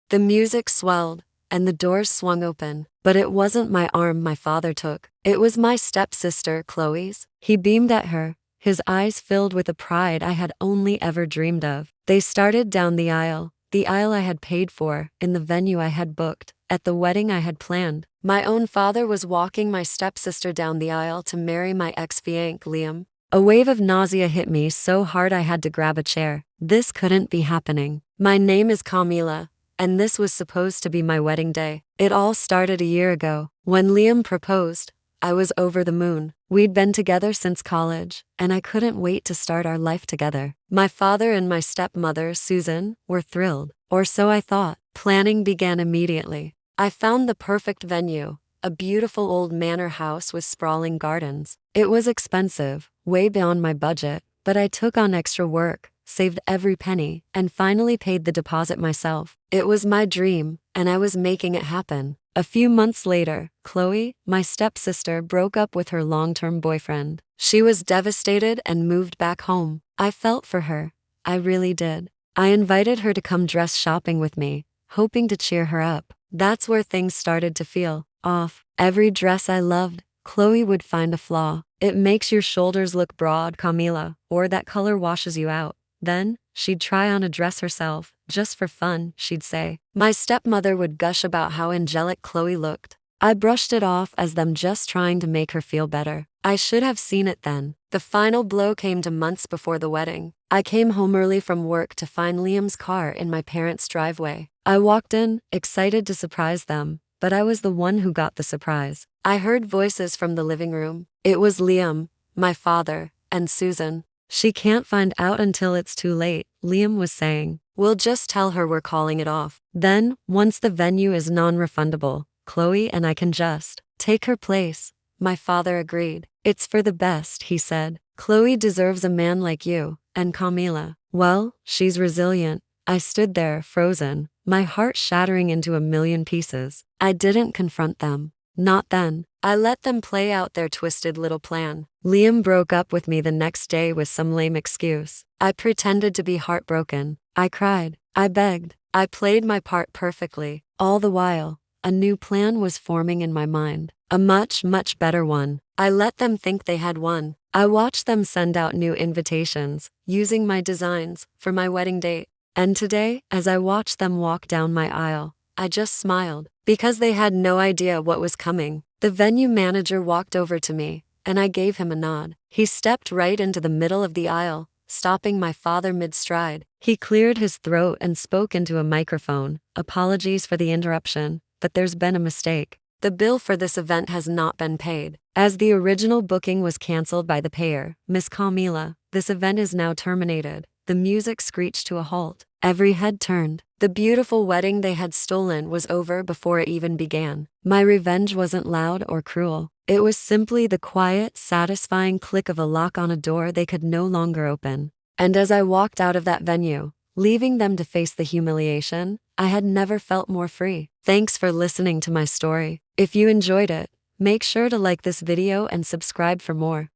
The music swelled, and the doors swung open. But it wasn't my arm my father took. It was my stepsister, Chloe's. He beamed at her, his eyes filled with a pride I had only ever dreamed of. They started down the aisle I had paid for, in the venue I had booked, at the wedding I had planned. My own father was walking my stepsister down the aisle to marry my ex-fiancé, Liam. A wave of nausea hit me so hard I had to grab a chair. This couldn't be happening. My name is Camila, and this was supposed to be my wedding day. It all started a year ago. When Liam proposed, I was over the moon. We'd been together since college, and I couldn't wait to start our life together. My father and my stepmother, Susan, were thrilled, or so I thought. Planning began immediately. I found the perfect venue, a beautiful old manor house with sprawling gardens. It was expensive, way beyond my budget, but I took on extra work, saved every penny, and finally paid the deposit myself. It was my dream, and I was making it happen. A few months later, Chloe, my stepsister, broke up with her long-term boyfriend. She was devastated and moved back home. I felt for her. I really did. I invited her to come dress shopping with me, hoping to cheer her up. That's where things started to feel off. Every dress I loved, Chloe would find a flaw. It makes your shoulders look broad, Camila, or that color washes you out. Then, she'd try on a dress herself, just for fun, she'd say. My stepmother would gush about how angelic Chloe looked. I brushed it off as them just trying to make her feel better. I should have seen it then. The final blow came to months before the wedding. I came home early from work to find Liam's car in my parents' driveway. I walked in, excited to surprise them, but I was the one who got the surprise. I heard voices from the living room. It was Liam, my father, and Susan. "She can't find out until it's too late," Liam was saying. "We'll just tell her we're calling it off. Then, once the venue is non-refundable, Chloe and I can just take her place." My father agreed. "It's for the best," he said. "Chloe deserves a man like you, and Camila, well, she's resilient." I stood there, frozen, my heart shattering into a million pieces. I didn't confront them. Not then. I let them play out their twisted little plan. Liam broke up with me the next day with some lame excuse. I pretended to be heartbroken. I cried. I begged. I played my part perfectly. All the while, a new plan was forming in my mind. A much, much better one. I let them think they had won. I watched them send out new invitations, using my designs, for my wedding date. And today, as I watched them walk down my aisle, I just smiled, because they had no idea what was coming. The venue manager walked over to me, and I gave him a nod. He stepped right into the middle of the aisle, stopping my father mid-stride. He cleared his throat and spoke into a microphone. "Apologies for the interruption, but there's been a mistake. The bill for this event has not been paid. As the original booking was canceled by the payer, Miss Camila, this event is now terminated." The music screeched to a halt. Every head turned. The beautiful wedding they had stolen was over before it even began. My revenge wasn't loud or cruel. It was simply the quiet, satisfying click of a lock on a door they could no longer open. And as I walked out of that venue, leaving them to face the humiliation, I had never felt more free. Thanks for listening to my story. If you enjoyed it, make sure to like this video and subscribe for more.